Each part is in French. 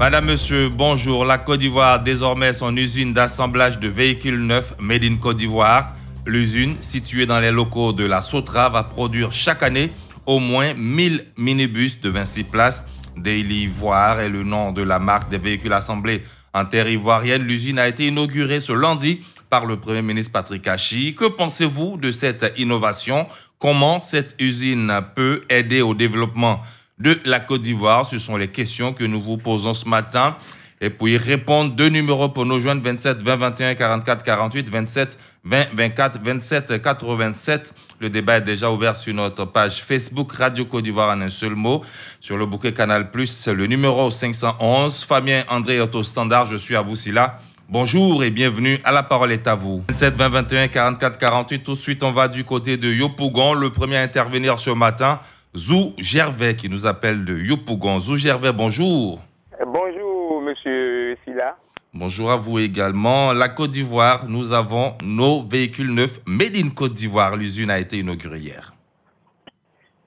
Madame, Monsieur, bonjour. La Côte d'Ivoire, désormais son usine d'assemblage de véhicules neufs Made in Côte d'Ivoire. L'usine, située dans les locaux de la Sotra, va produire chaque année au moins 1000 minibus de 26 places. Daily Ivoire est le nom de la marque des véhicules assemblés en terre ivoirienne. L'usine a été inaugurée ce lundi par le Premier ministre Patrick Achi. Que pensez-vous de cette innovation? Comment cette usine peut aider au développement de la Côte d'Ivoire? Ce sont les questions que nous vous posons ce matin. Et pour y répondre, deux numéros pour nous joindre, 27 20 21 44 48, 27 20 24 27 87. Le débat est déjà ouvert sur notre page Facebook Radio Côte d'Ivoire en un seul mot. Sur le bouquet Canal+, le numéro 511. Fabien André Auto Standard, je suis à vous, Silla. Bonjour et bienvenue, à la parole est à vous. 27 20 21 44 48, tout de suite on va du côté de Yopougon. Le premier à intervenir ce matin, Zou Gervais qui nous appelle de Yopougon. Zou Gervais, bonjour. Bonjour monsieur Silla. Bonjour à vous également. La Côte d'Ivoire, nous avons nos véhicules neufs Made in Côte d'Ivoire. L'usine a été inaugurée hier.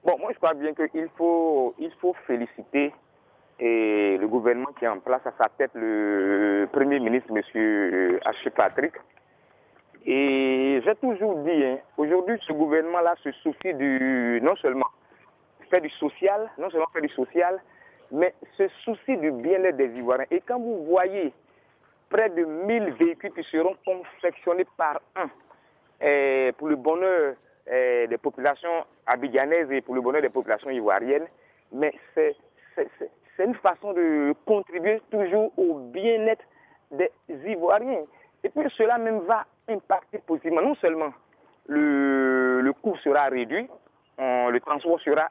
Bon, moi je crois bien qu'il faut féliciter le gouvernement qui est en place, à sa tête le Premier ministre, M. H. Patrick. Et j'ai toujours dit, aujourd'hui, ce gouvernement-là se soucie non seulement faire du social, mais se soucie du bien-être des Ivoiriens. Et quand vous voyez près de 1000 véhicules qui seront confectionnés par an pour le bonheur des populations abidjanaises et pour le bonheur des populations ivoiriennes, mais c'est une façon de contribuer toujours au bien-être des Ivoiriens. Et puis cela même va impacter positivement. Non seulement le coût sera réduit, le transport sera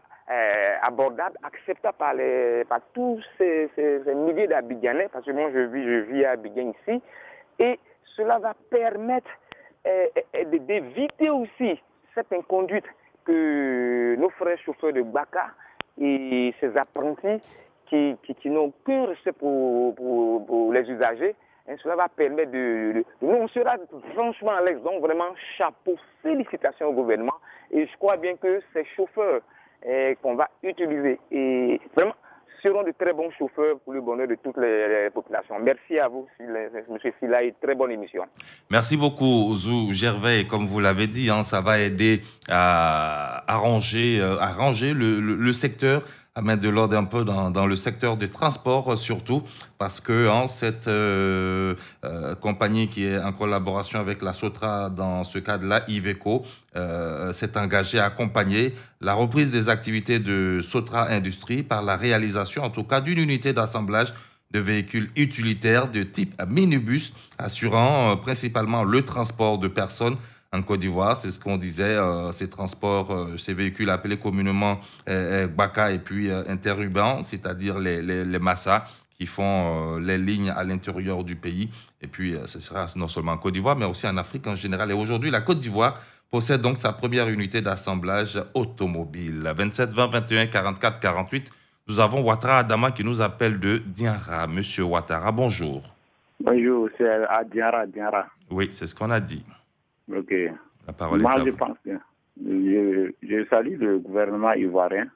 abordable, acceptable par tous ces milliers d'Abidjanais, parce que moi je vis à Abidjan ici, et cela va permettre d'éviter aussi cette inconduite que nos frères chauffeurs de Baka et ces apprentis qui n'ont qu'un respect pour les usagers, cela va permettre nous, on sera franchement à l'aise. Donc vraiment, chapeau, félicitations au gouvernement. Et je crois bien que ces chauffeurs qu'on va utiliser et vraiment seront de très bons chauffeurs pour le bonheur de toutes les populations. Merci à vous, M. Silla, et très bonne émission. Merci beaucoup, Zou Gervais. Comme vous l'avez dit, ça va aider à ranger le secteur, à mettre de l'ordre un peu dans le secteur des transports, surtout parce que cette compagnie qui est en collaboration avec la Sotra, dans ce cadre-là, Iveco, s'est engagée à accompagner la reprise des activités de Sotra Industrie par la réalisation, en tout cas, d'une unité d'assemblage de véhicules utilitaires de type minibus, assurant principalement le transport de personnes en Côte d'Ivoire. C'est ce qu'on disait, ces véhicules appelés communément Baka et puis interurbains, c'est-à-dire les Massa qui font les lignes à l'intérieur du pays. Et puis, ce sera non seulement en Côte d'Ivoire, mais aussi en Afrique en général. Et aujourd'hui, la Côte d'Ivoire possède donc sa première unité d'assemblage automobile. 27 20 21 44 48. Nous avons Ouattara Adama qui nous appelle de Diarra. Monsieur Ouattara, bonjour. Bonjour, c'est à Diarra. Oui, c'est ce qu'on a dit. Ok. La parole est à vous. Je pense que je salue le gouvernement ivoirien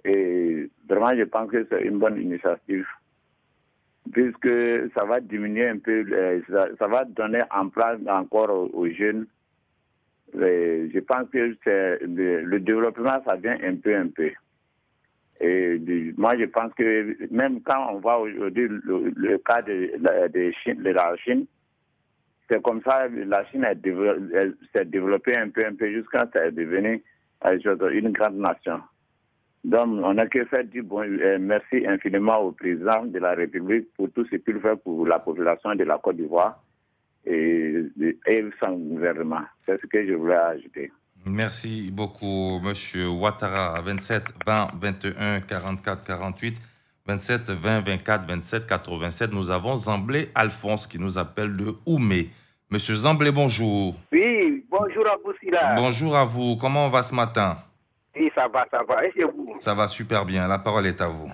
et vraiment je pense que c'est une bonne initiative puisque ça va diminuer un peu, ça va donner emploi encore aux jeunes. Je pense que le développement, ça vient un peu. Et moi, je pense que même quand on voit aujourd'hui le cas de la Chine, c'est comme ça, la Chine s'est développée un peu jusqu'à ce qu'elle est devenue une grande nation. Donc, on n'a que fait du bon. Merci infiniment au président de la République pour tout ce qu'il fait pour la population de la Côte d'Ivoire et son gouvernement. C'est ce que je voulais ajouter. Merci beaucoup, Monsieur Ouattara. 27 20 21 44 48, 27 20 24 27 87. Nous avons Zamblé Alphonse qui nous appelle de Oumé. Monsieur Zamblé, bonjour. Oui, bonjour à vous, Silla. Bonjour à vous. Comment on va ce matin? Oui, ça va. Et chez vous? Ça va super bien. La parole est à vous.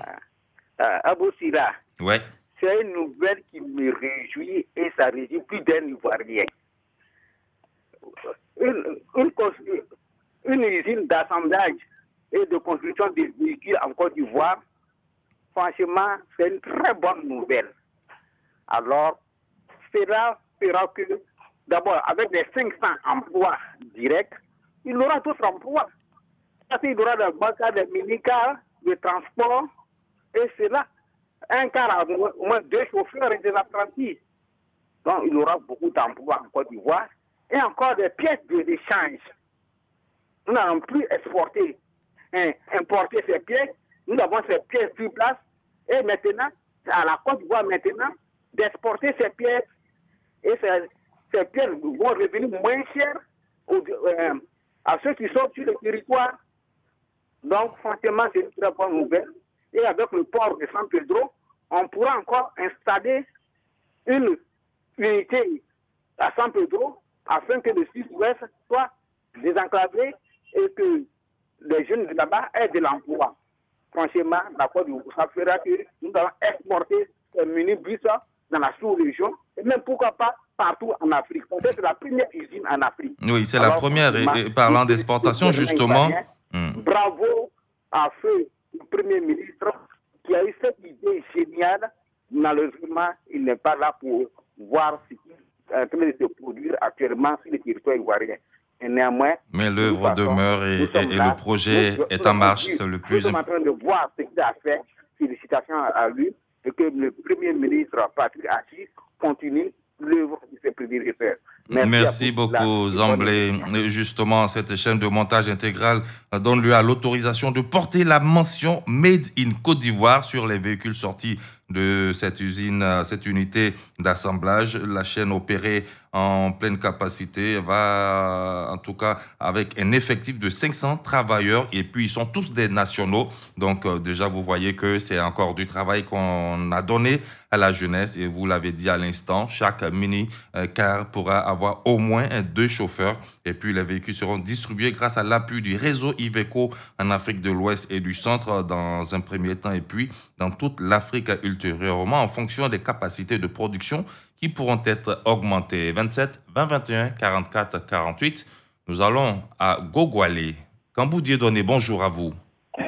Abou Silla. Ouais. C'est une nouvelle qui me réjouit et ça réjouit plus d'un Ivoirien. Une usine d'assemblage et de construction de véhicules en Côte d'Ivoire franchement, c'est une très bonne nouvelle. Alors, cela fera que, d'abord, avec les 500 emplois directs, il aura d'autres emplois. Parce qu'il aura des bancas, des mini-cars, des transports, et cela, un car au moins 2 chauffeurs et des apprentis. Donc, il aura beaucoup d'emplois en Côte d'Ivoire et encore des pièces d'échange. Nous n'allons plus exporter, importer ces pièces. Nous avons ces pièces sur place. Et maintenant, c'est à la Côte d'Ivoire maintenant d'exporter ces pièces. Et ces pièces vont revenir moins chères à ceux qui sont sur le territoire. Donc, franchement, c'est une très bonne nouvelle. Et avec le port de San Pedro, on pourra encore installer une unité à San Pedro afin que le sud-ouest soit désenclavé et que les jeunes de là-bas aient de l'emploi. Franchement, la Côte d'Ivoire, ça fera que nous allons exporter ces minibus dans la sous-région et même pourquoi pas partout en Afrique. C'est la première usine en Afrique. Oui, c'est la première. Et parlant d'exportation, justement. Bravo à feu le Premier ministre qui a eu cette idée géniale. Malheureusement, il n'est pas là pour voir ce qui est en train de se produire actuellement sur le territoire ivoirien. Et néanmoins, mais l'œuvre demeure et le projet est en marche, c'est le plus important. Nous sommes en train de voir ce qu'il a fait. Félicitations à lui et que le Premier ministre Patrick Achis continue l'œuvre de ses prédécesseurs. Merci beaucoup, Zamblé. Justement, cette chaîne de montage intégral donne lieu à l'autorisation de porter la mention Made in Côte d'Ivoire sur les véhicules sortis de cette usine, cette unité d'assemblage. La chaîne opérée en pleine capacité va, en tout cas, avec un effectif de 500 travailleurs et puis ils sont tous des nationaux. Donc, déjà, vous voyez que c'est encore du travail qu'on a donné à la jeunesse et vous l'avez dit à l'instant, chaque mini-car pourra avoir au moins 2 chauffeurs et puis les véhicules seront distribués grâce à l'appui du réseau Iveco en Afrique de l'Ouest et du Centre dans un premier temps et puis dans toute l'Afrique ultérieurement en fonction des capacités de production qui pourront être augmentées. 27 20 21 44 48. Nous allons à Gogwalé. Kambou Dieudonné, bonjour à vous.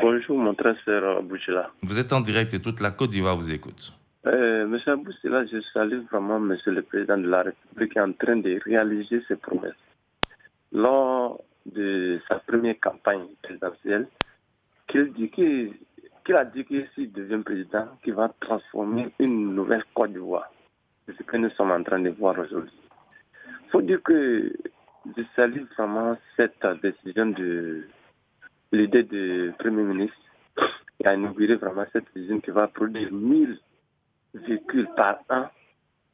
Bonjour mon très cher Bouchela. Vous êtes en direct et toute la Côte d'Ivoire vous écoute. Monsieur Bouchela, je salue vraiment Monsieur le Président de la République qui est en train de réaliser ses promesses. Lors de sa première campagne présidentielle, qu'il a dit que s'il devient président, qu'il va transformer une nouvelle Côte d'Ivoire. C'est ce que nous sommes en train de voir aujourd'hui. Il faut dire que je salue vraiment cette décision de l'idée du Premier ministre qui a inauguré vraiment cette usine qui va produire 1000 véhicules par an.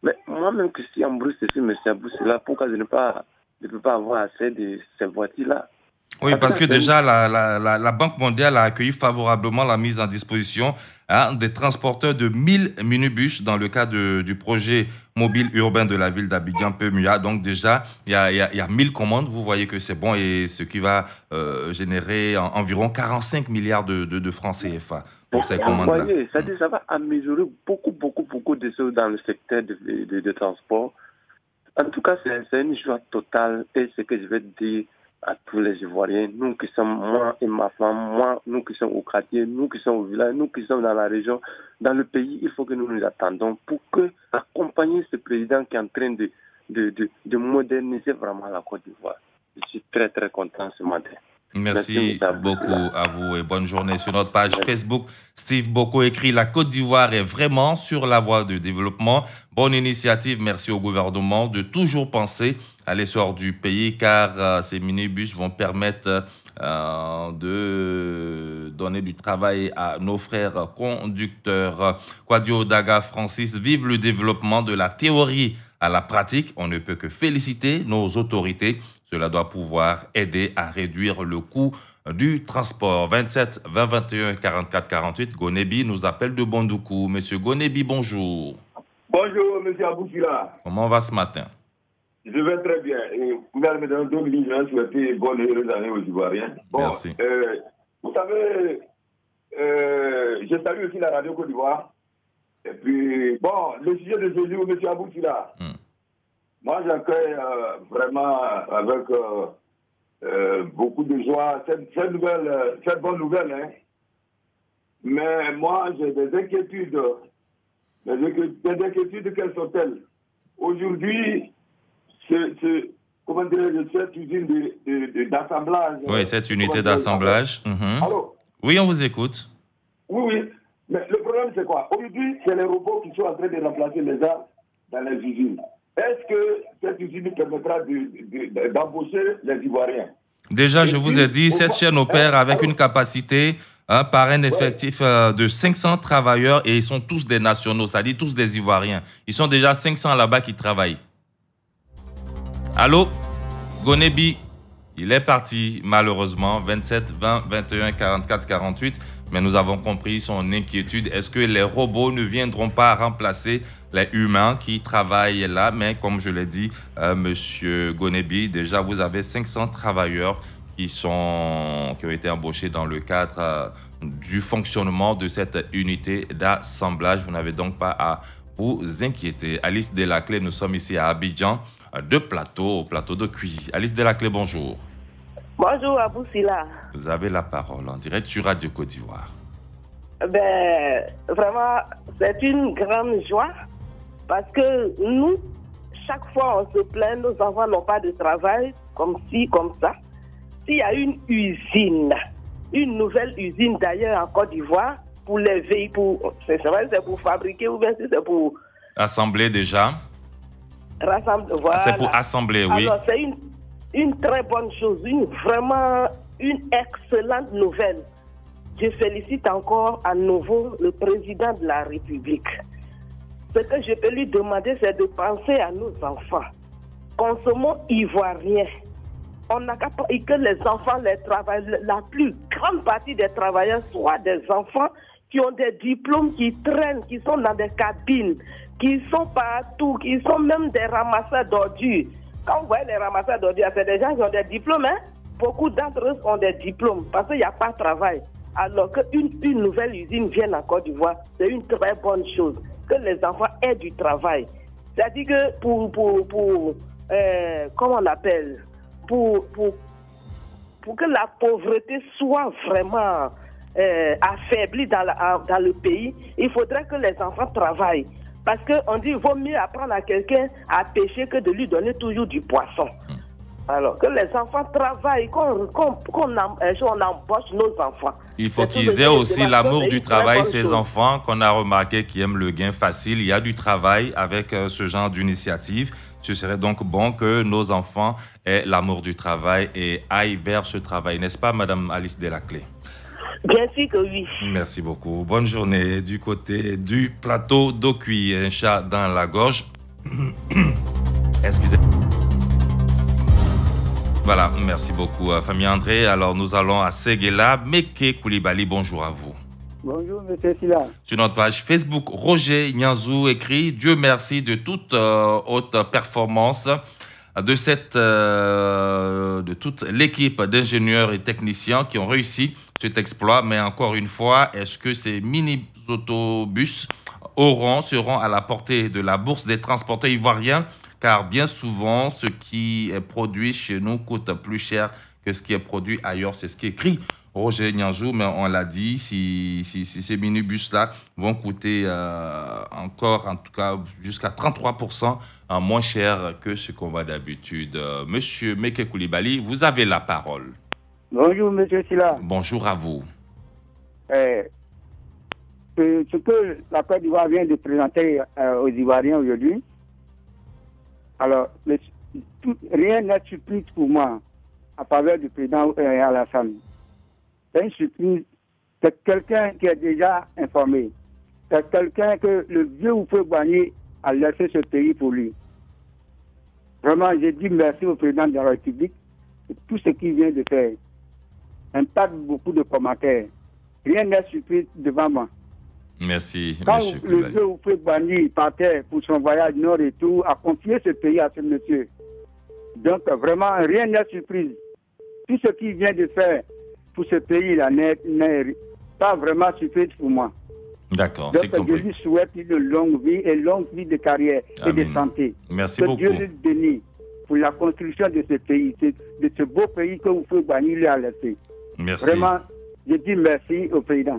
Mais moi-même, Christian Bruce, c'est M. Aboussela, pourquoi je ne peux pas avoir assez de ces voitures-là? Oui, parce que déjà, la Banque mondiale a accueilli favorablement la mise en disposition des transporteurs de 1000 minibus dans le cadre du projet mobile urbain de la ville d'Abidjan-Pemua. Donc déjà, il y a 1000 commandes. Vous voyez que c'est bon et ce qui va générer environ 45 milliards de francs CFA pour ces commandes-là. C'est-à-dire ça va améliorer beaucoup de choses dans le secteur de transport. En tout cas, c'est une joie totale et ce que je vais dire à tous les Ivoiriens, nous qui sommes, moi et ma femme, nous qui sommes au quartier, nous qui sommes au village, nous qui sommes dans la région, dans le pays, il faut que nous nous attendons pour accompagner ce président qui est en train de moderniser vraiment la Côte d'Ivoire. Je suis très très content ce matin. Merci beaucoup à vous et bonne journée. Sur notre page Facebook, Steve Boko écrit « La Côte d'Ivoire est vraiment sur la voie de développement. Bonne initiative, merci au gouvernement de toujours penser à l'essor du pays car ces minibus vont permettre de donner du travail à nos frères conducteurs. » Kwadio Daga Francis, vive le développement de la théorie à la pratique. On ne peut que féliciter nos autorités. Cela doit pouvoir aider à réduire le coût du transport. 27 20 21 44 48. Gonebi nous appelle de Bondoukou. Monsieur Gonebi, bonjour. Bonjour, monsieur Abouchila. Comment va ce matin? Je vais très bien. Et vous allez me donner 2 minutes, je vais souhaiter bonne et heureuse année aux Ivoiriens. Bon, merci. Vous savez, je salue aussi la radio Côte d'Ivoire. Et puis, bon, le sujet de ce jour, monsieur Abouchila. Moi, j'accueille vraiment avec beaucoup de joie cette bonne nouvelle. Hein. Mais moi, j'ai des inquiétudes. Des inquiétudes, quelles sont-elles? Aujourd'hui, comment dirais-je, cette usine d'assemblage. Oui, cette unité d'assemblage. Allô? Oui, on vous écoute. Oui. Mais le problème, c'est quoi? Aujourd'hui, c'est les robots qui sont en train de remplacer les gens dans les usines. Est-ce que cette usine permettra d'embaucher les Ivoiriens? Déjà, je vous ai dit, cette chaîne opère avec une capacité par un effectif de 500 travailleurs et ils sont tous des nationaux, c'est-à-dire tous des Ivoiriens. Ils sont déjà 500 là-bas qui travaillent. Allô? Gonebi, il est parti malheureusement, 27 20 21 44 48. Mais nous avons compris son inquiétude. Est-ce que les robots ne viendront pas remplacer les humains qui travaillent là? Mais comme je l'ai dit, Monsieur Gonebi, déjà vous avez 500 travailleurs qui ont été embauchés dans le cadre du fonctionnement de cette unité d'assemblage. Vous n'avez donc pas à vous inquiéter. Alice Delaclé, nous sommes ici à Abidjan, au plateau de Cuy. Alice Delaclé, bonjour. Bonjour Abou Sila. Vous avez la parole en direct sur Radio Côte d'Ivoire. Vraiment, c'est une grande joie parce que nous, chaque fois on se plaint, nos enfants n'ont pas de travail, comme ça. S'il y a une usine, une nouvelle usine d'ailleurs en Côte d'Ivoire, pour les véhicules, c'est vrai, c'est pour fabriquer ou bien c'est pour... Assembler déjà. Voilà. C'est pour assembler, oui. Alors c'est une très bonne chose, vraiment une excellente nouvelle. Je félicite encore à nouveau le président de la République. Ce que je peux lui demander, c'est de penser à nos enfants. Consommons ivoiriens. On n'a qu'à que les enfants, les travailleurs, la plus grande partie des travailleurs soient des enfants qui ont des diplômes, qui traînent, qui sont dans des cabines, qui sont partout, qui sont même des ramasseurs d'ordures. Quand vous voyez les ramasseurs d'ordures, c'est des gens qui ont des diplômes. Beaucoup d'entre eux ont des diplômes parce qu'il n'y a pas de travail. Alors qu'une nouvelle usine vienne en Côte d'Ivoire, c'est une très bonne chose. Que les enfants aient du travail. C'est-à-dire que comment on appelle, pour que la pauvreté soit vraiment affaiblie dans le pays, il faudrait que les enfants travaillent. Parce qu'on dit qu'il vaut mieux apprendre à quelqu'un à pêcher que de lui donner toujours du poisson. Alors, que les enfants travaillent, qu'on embauche nos enfants. Il faut qu'ils aient aussi l'amour du travail, ces enfants qu'on a remarqué qui aiment le gain facile. Il y a du travail avec ce genre d'initiative. Ce serait donc bon que nos enfants aient l'amour du travail et aillent vers ce travail. N'est-ce pas, Madame Alice Delaclé? Bien sûr que oui. Merci beaucoup. Bonne journée du côté du plateau d'Okuy. Un chat dans la gorge. Excusez. Voilà, merci beaucoup, famille André. Alors, nous allons à Séguéla. Meke Koulibaly, bonjour à vous. Bonjour, monsieur Sila. Sur notre page Facebook, Roger Nyanzou écrit « Dieu merci de toute haute performance de toute l'équipe d'ingénieurs et techniciens qui ont réussi cet exploit. Mais encore une fois, est-ce que ces mini-autobus seront à la portée de la bourse des transporteurs ivoiriens? Car bien souvent, ce qui est produit chez nous coûte plus cher que ce qui est produit ailleurs. » C'est ce qu'écrit Roger Nyanjou, mais on l'a dit, si ces minibus-là vont coûter encore, en tout cas, jusqu'à 33% moins cher que ce qu'on voit d'habitude. Monsieur Meke Koulibaly, vous avez la parole. Bonjour, monsieur Sila. Bonjour à vous. Ce que la Côte d'Ivoire vient de présenter aux Ivoiriens aujourd'hui, alors, rien n'est surprise pour moi à faveur du président Alassane. C'est une surprise. C'est quelqu'un qui est déjà informé. C'est quelqu'un que le vieux Houphouët-Boigny a laissé ce pays pour lui. Vraiment, je dis merci au président de la République pour tout ce qu'il vient de faire. Un tas de beaucoup de commentaires. Rien n'est surprise devant moi. Merci, quand monsieur le vieux Houphouët-Boigny partait pour son voyage nord-retour, a confié ce pays à ce monsieur. Donc, vraiment, rien n'est surprise. Tout ce qu'il vient de faire pour ce pays-là n'est pas vraiment surprise pour moi. D'accord, donc, c'est compris. Je lui souhaite une longue vie et longue vie de carrière et de santé. Merci que beaucoup. Dieu lui bénisse pour la construction de ce pays, de ce beau pays que Houphouët-Boigny lui a laissé. Merci. Vraiment, je dis merci au président.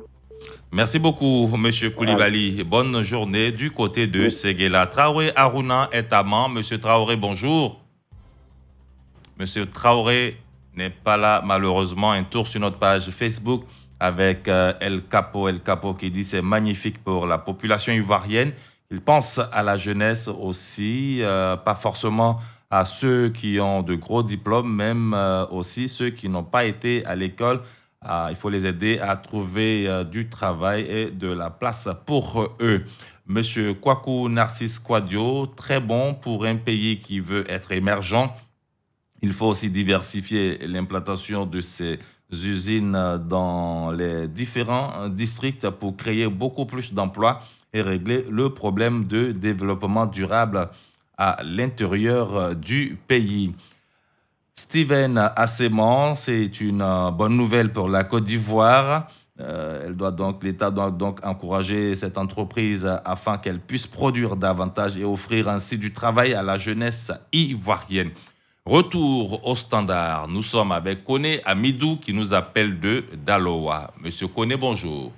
Merci beaucoup, M. Koulibaly. Bonne journée du côté de Séguéla. Traoré Aruna est amant. M. Traoré, bonjour. M. Traoré n'est pas là, malheureusement. Un tour sur notre page Facebook avec El Capo qui dit c'est magnifique pour la population ivoirienne. Il pense à la jeunesse aussi, pas forcément à ceux qui ont de gros diplômes, même aussi ceux qui n'ont pas été à l'école. Il faut les aider à trouver du travail et de la place pour eux. Monsieur Kwaku Narcisse Kwadio, très bon pour un pays qui veut être émergent. Il faut aussi diversifier l'implantation de ces usines dans les différents districts pour créer beaucoup plus d'emplois et régler le problème de développement durable à l'intérieur du pays. Steven Asseman, c'est une bonne nouvelle pour la Côte d'Ivoire. L'État doit donc encourager cette entreprise afin qu'elle puisse produire davantage et offrir ainsi du travail à la jeunesse ivoirienne. Retour au standard. Nous sommes avec Koné Amidou qui nous appelle de Daloa. Monsieur Koné, bonjour.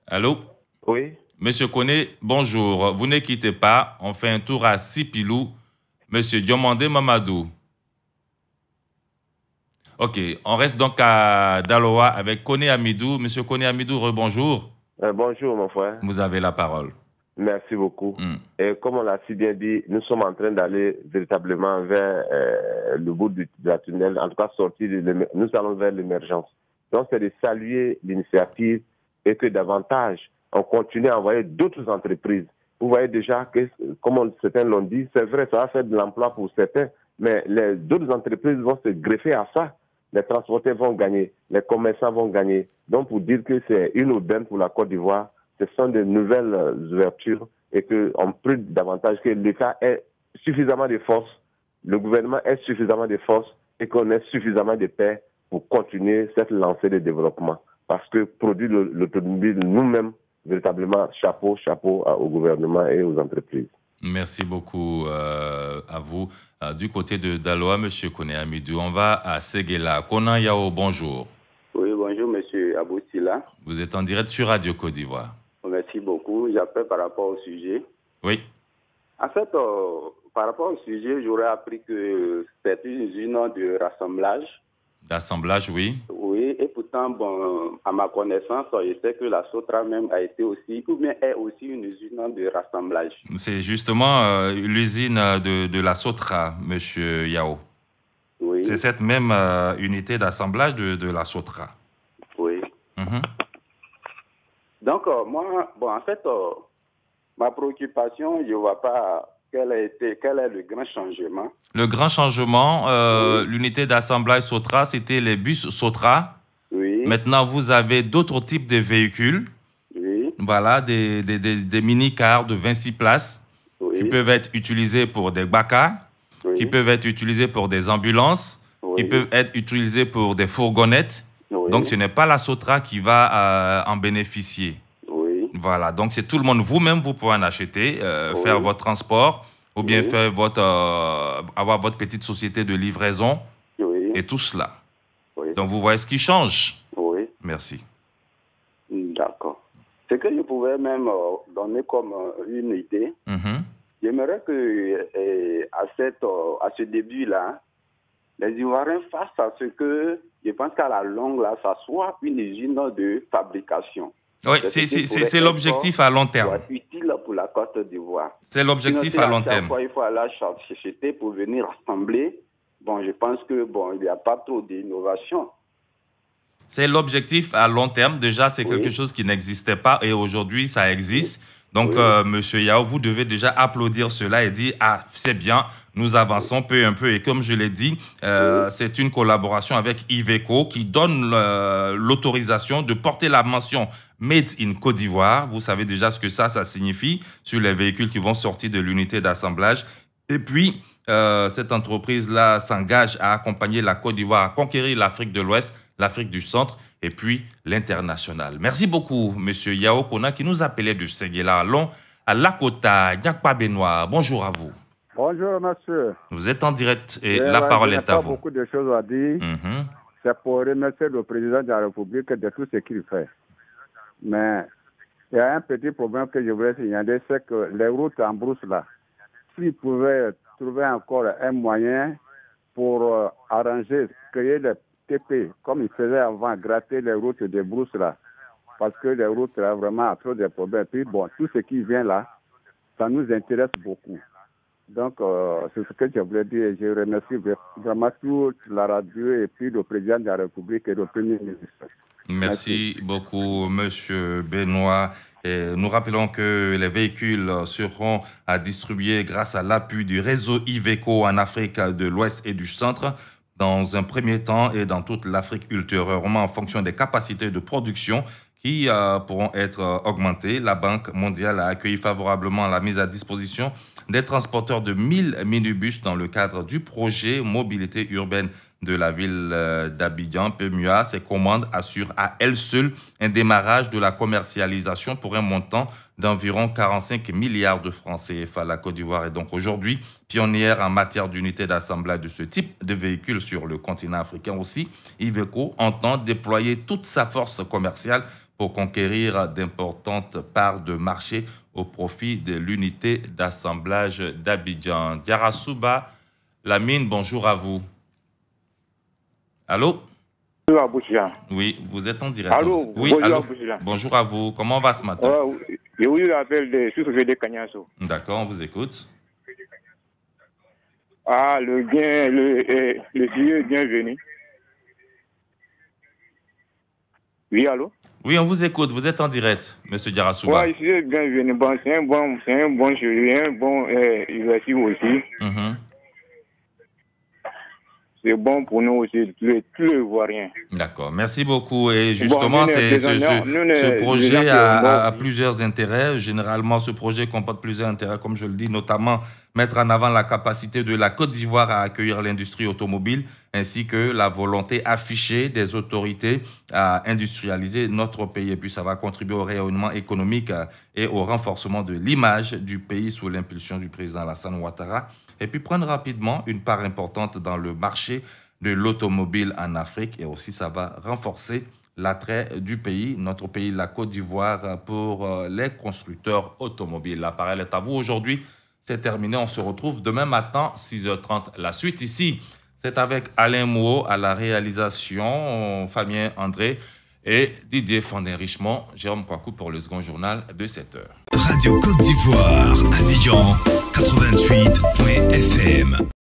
Allô? Oui. Monsieur Koné, bonjour. Vous ne quittez pas. On fait un tour à Sipilou. Monsieur Diomandé Mamadou. OK. On reste donc à Daloa avec Koné Amidou. Monsieur Koné Amidou, rebonjour. Bonjour, mon frère. Vous avez la parole. Merci beaucoup. Et comme on l'a si bien dit, nous sommes en train d'aller véritablement vers le bout de la tunnel, en tout cas nous allons vers l'émergence. Donc, c'est de saluer l'initiative et que davantage, on continue à envoyer d'autres entreprises. Vous voyez déjà que, comme certains l'ont dit, c'est vrai, ça va faire de l'emploi pour certains, mais d'autres entreprises vont se greffer à ça. Les transporteurs vont gagner, les commerçants vont gagner. Donc, pour dire que c'est une aubaine pour la Côte d'Ivoire, ce sont de nouvelles ouvertures et qu'on peut davantage que l'État ait suffisamment de force, le gouvernement ait suffisamment de force et qu'on ait suffisamment de paix pour continuer cette lancée de développement. Parce que produire l'automobile nous-mêmes, véritablement, chapeau au gouvernement et aux entreprises. Merci beaucoup à vous. Du côté de Daloa, M. Koné Amidou, on va à Séguéla. Konan Yao, bonjour. Oui, bonjour, M. Aboussila. Vous êtes en direct sur Radio Côte d'Ivoire. Merci beaucoup. J'appelle par rapport au sujet. Oui. En fait, par rapport au sujet, j'aurais appris que c'est une usine de rassemblage. D'assemblage, oui. Oui, et pourtant, bon, à ma connaissance, je sais que la Sotra même a été aussi, ou bien est aussi une usine de rassemblage. C'est justement l'usine de la Sotra, M. Yao. Oui. C'est cette même unité d'assemblage de la Sotra. Oui. Donc, moi, bon, en fait, ma préoccupation, je ne vois pas quel est le grand changement. Le grand changement, l'unité d'assemblage Sotra, c'était les bus Sotra. Oui. Maintenant, vous avez d'autres types de véhicules. Oui. Voilà, des mini-cars de 26 places qui peuvent être utilisés pour des bakas, qui peuvent être utilisés pour des ambulances, qui peuvent être utilisés pour des fourgonnettes. Donc, ce n'est pas la Sotra qui va en bénéficier. Voilà, donc c'est tout le monde. Vous-même, vous pouvez en acheter, faire votre transport ou bien faire avoir votre petite société de livraison et tout cela. Donc, vous voyez ce qui change. Oui. Merci. D'accord. Ce que je pouvais même donner comme une idée, j'aimerais que à ce début-là, les Ivoiriens fassent à ce que, je pense qu'à la longue, là, ça soit une usine de fabrication. Oui, c'est l'objectif à long terme. C'est utile pour la Côte d'Ivoire. C'est l'objectif à long terme. Chaque fois, il faut aller chercher pour venir assembler. Bon, je pense que il n'y a pas trop d'innovation. C'est l'objectif à long terme. Déjà, c'est quelque chose qui n'existait pas et aujourd'hui, ça existe. Donc, Monsieur Yao, vous devez déjà applaudir cela et dire « Ah, c'est bien, nous avançons peu à peu. » Et comme je l'ai dit, c'est une collaboration avec Iveco qui donne l'autorisation de porter la mention « Made in Côte d'Ivoire ». Vous savez déjà ce que ça signifie sur les véhicules qui vont sortir de l'unité d'assemblage. Et puis, cette entreprise-là s'engage à accompagner la Côte d'Ivoire à conquérir l'Afrique de l'Ouest, l'Afrique du Centre et puis l'international. Merci beaucoup, M. Yao Kona, qui nous appelait de Séguéla. Allons à Lakota, Nyakpa Benoît. Bonjour à vous. Bonjour, monsieur. Vous êtes en direct et la parole est à vous. Il n'y a pas beaucoup de choses à dire. C'est pour remercier le président de la République de tout ce qu'il fait. Mais il y a un petit problème que je voulais signaler, c'est que les routes en brousse là, s'ils pouvaient trouver encore un moyen pour arranger, créer les TP, comme ils faisaient avant, gratter les routes de brousse là, parce que les routes là vraiment ont trop de problèmes. Puis bon, tout ce qui vient là, ça nous intéresse beaucoup. Donc, c'est ce que je voulais dire. Je remercie vraiment toute la radio et puis le président de la République et le Premier ministre. Merci beaucoup, Monsieur Benoît. Et nous rappelons que les véhicules seront à distribuer grâce à l'appui du réseau Iveco en Afrique de l'Ouest et du Centre, dans un premier temps et dans toute l'Afrique ultérieurement en fonction des capacités de production qui pourront être augmentées. La Banque mondiale a accueilli favorablement la mise à disposition des transporteurs de 1000 minibus dans le cadre du projet mobilité urbaine de la ville d'Abidjan. PMUA, ces commandes assurent à elles seules un démarrage de la commercialisation pour un montant d'environ 45 milliards de francs CFA. La Côte d'Ivoire est donc aujourd'hui pionnière en matière d'unité d'assemblage de ce type de véhicules sur le continent africain aussi. Iveco entend déployer toute sa force commerciale pour conquérir d'importantes parts de marché au profit de l'unité d'assemblage d'Abidjan. Diarasouba Lamine, bonjour à vous. Allô? Oui, vous êtes en direct. Allô? Oui, allô? Bonjour à vous. Comment va ce matin? Oui, je l'appelle de Sous-Préfet de Kanyasso. D'accord, on vous écoute. Ah, le Dieu est bienvenu. Oui, allô? Oui, on vous écoute. Vous êtes en direct, Monsieur Diarasouba. Oui, je suis bienvenu. Bon, c'est un bon jury, un bon ouverture aussi. C'est bon pour nous aussi, tous les Ivoiriens. D'accord, merci beaucoup. Et justement, ce projet a plusieurs intérêts. Généralement, ce projet comporte plusieurs intérêts, comme je le dis, notamment mettre en avant la capacité de la Côte d'Ivoire à accueillir l'industrie automobile, ainsi que la volonté affichée des autorités à industrialiser notre pays. Et puis, ça va contribuer au rayonnement économique et au renforcement de l'image du pays sous l'impulsion du président Alassane Ouattara. Et puis prendre rapidement une part importante dans le marché de l'automobile en Afrique. Et aussi, ça va renforcer l'attrait du pays, notre pays, la Côte d'Ivoire, pour les constructeurs automobiles. La parole est à vous. Aujourd'hui, c'est terminé. On se retrouve demain matin, 6h30. La suite ici, c'est avec Alain Mouot à la réalisation, Fabien André et Didier Fondin-Richemont, Jérôme Kouakou pour le second journal de 7h. Radio Côte d'Ivoire, Abidjan 88.fm.